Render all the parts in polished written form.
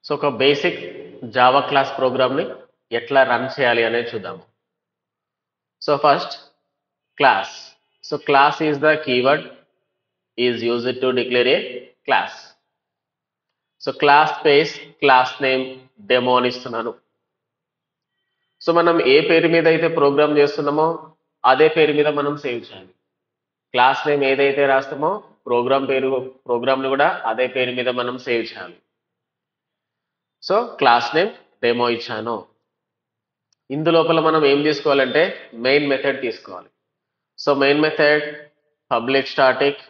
So ఒక basic Java class ప్రోగ్రామ్ని ఎట్లా రన్ చేయాలి అనేది చూద్దాము. So first class. So class is the keyword is used to declare a class. So class space class name demo అని ఇస్తున్నాను. So మనం ఏ పేరు మీద అయితే ప్రోగ్రామ్ చేస్తున్నామో అదే పేరు మీద మనం సేవ్ చేయాలి. క్లాస్ నేమ్ ఏదైతే రాస్తామో ప్రోగ్రామ్ని కూడా అదే పేరు మీద మనం సేవ్ చేయాలి. సో క్లాస్ నేమ్ డెమో ఇచ్చాను. ఇందులోపల మనం ఏం తీసుకోవాలంటే మెయిన్ మెథడ్ తీసుకోవాలి. So main method public static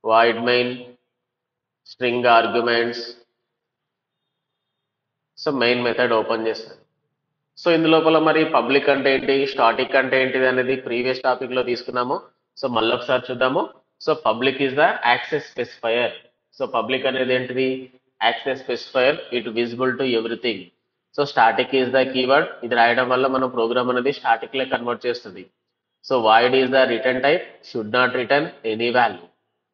void main string arguments. So main method open చేస్తాను. సో ఇందులోపల మరి పబ్లిక్ అంటే ఏంటి, స్టాటిక్ అంటే ఏంటిది అనేది ప్రీవియస్ టాపిక్ లో తీసుకున్నాము. సో మళ్ళీ ఒకసారి చూద్దాము. So public is the access specifier. So public అనేది ఏంటిది, access specifier, it visible to everything. So static is the keyword. ఇది రాయడం వల్ల మనం ప్రోగ్రామ్ అనేది స్టాటిక్ లో కన్వర్ట్ చేస్తుంది. So void is the return type, should not return any value.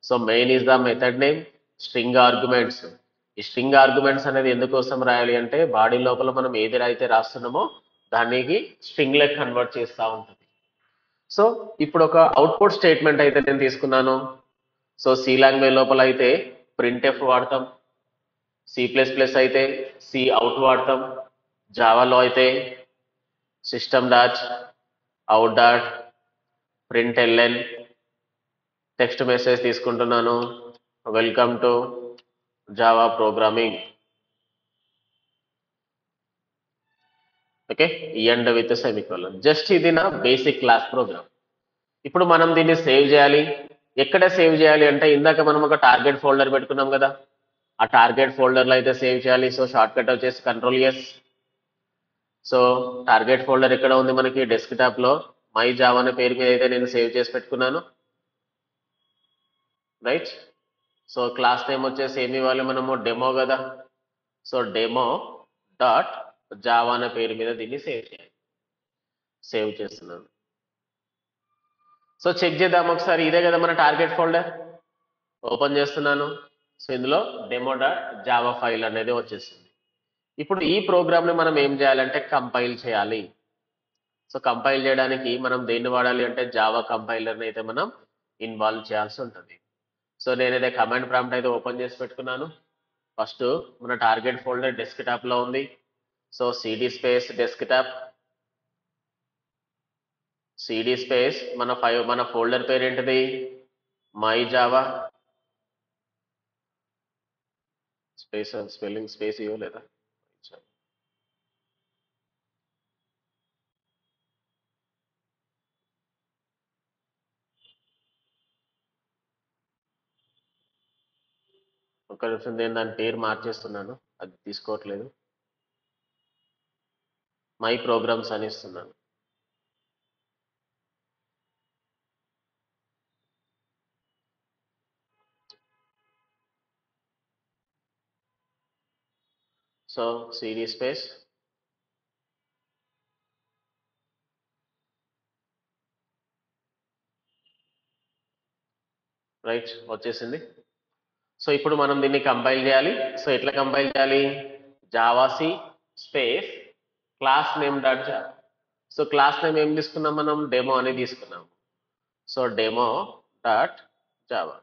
So main is the method name. String arguments. ఈ string arguments అనేది ఎందుకోసం రాయాలి అంటే బాడీ లోపల మనం ఏది అయితే రాస్తున్నామో దానికి స్ట్రింగ్ లెక్క కన్వర్ట్ చేస్తూ ఉంటుంది. సో ఇప్పుడు ఒక అవుట్పుట్ స్టేట్మెంట్ అయితే నేను తీసుకున్నాను. సో సి లాంగ్వేజ్ లోపల అయితే ప్రింట్ఎఫ్ వాడతాం, C++ అయితే సి అవుట్ వాడతాం, జావాలో అయితే system dot out dot println text message తీసుకుంటున్నాను, welcome to Java programming. Okay, end with semicolon. Just ఇది నా బేసిక్ క్లాస్ ప్రోగ్రామ్. ఇప్పుడు మనం దీన్ని సేవ్ చేయాలి. ఎక్కడ సేవ్ చేయాలి అంటే ఇందాక మనం ఒక టార్గెట్ ఫోల్డర్ పెట్టుకున్నాం కదా, ఆ టార్గెట్ ఫోల్డర్లో అయితే సేవ్ చేయాలి. సో షార్ట్ కట్ వచ్చేసి Ctrl+S. సో టార్గెట్ ఫోల్డర్ ఎక్కడ ఉంది మనకి, డెస్క్టాప్ లో మై జావా అనే పేరు మీద అయితే నేను సేవ్ చేసి పెట్టుకున్నాను, రైట్. సో క్లాస్ నేమ్ వచ్చేసి ఏమి ఇవ్వాలి మనము, డెమో కదా. సో డెమో డాట్ జావా అనే పేరు మీద దీన్ని సేవ్ చేయాలి. సేవ్ చేస్తున్నాను. సో చెక్ చేద్దాం ఒకసారి. ఇదే కదా మన టార్గెట్ ఫోల్డర్. ఓపెన్ చేస్తున్నాను. సో ఇందులో డెమో డాట్ జావా ఫైల్ అనేది వచ్చేసింది. ఇప్పుడు ఈ ప్రోగ్రామ్ని మనం ఏం చేయాలంటే కంపైల్ చేయాలి. సో కంపైల్ చేయడానికి మనం దేన్ని వాడాలి అంటే జావా కంపైలర్ని అయితే మనం ఇన్వాల్వ్ చేయాల్సి ఉంటుంది. సో నేనైతే కమాండ్ ప్రాంప్ట్ అయితే ఓపెన్ చేసి పెట్టుకున్నాను. ఫస్ట్ మన టార్గెట్ ఫోల్డర్ డెస్క్టాప్ లో ఉంది. So CD space desktop, CD space మన ఫోల్డర్ పేరు ఏంటిది, my Java. Space spelling space ఇవ్వలేదా, ఒక నిమిషం, నేను దాని పేరు మార్చేస్తున్నాను, అది తీసుకోవట్లేదు. మై ప్రోగ్రామ్స్ అని ఇస్తున్నాను. సో సిడి స్పేస్ రైట్ వచ్చేసింది. సో ఇప్పుడు మనం దీన్ని కంపైల్ చేయాలి. సో ఎట్లా కంపైల్ చేయాలి, javac space class name dot java. So class name ఏం తీసుకున్నాం మనం, డెమో అని తీసుకున్నాం. So demo dot java.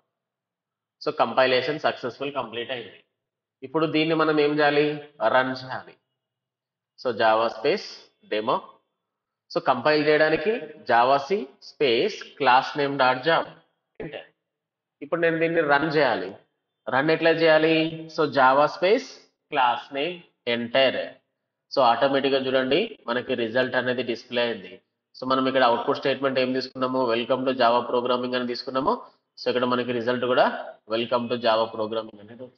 So compilation successful complete అయింది. ఇప్పుడు దీన్ని మనం ఏం చేయాలి, రన్ చేయాలి. So java space demo. So compile చేయడానికి javac space class name dot java. ఇప్పుడు నేను దీన్ని రన్ చేయాలి. రన్ ఎట్లా చేయాలి, so java space class name enter. So ఆటోమేటిక్గా చూడండి మనకి రిజల్ట్ అనేది డిస్ప్లే అయింది. సో మనం ఇక్కడ అవుట్పుట్ స్టేట్మెంట్ ఏం తీసుకున్నాము, వెల్కమ్ టు జావా ప్రోగ్రామింగ్ అని తీసుకున్నాము. సో ఇక్కడ మనకి రిజల్ట్ కూడా వెల్కమ్ టు జావా ప్రోగ్రామింగ్ అనేది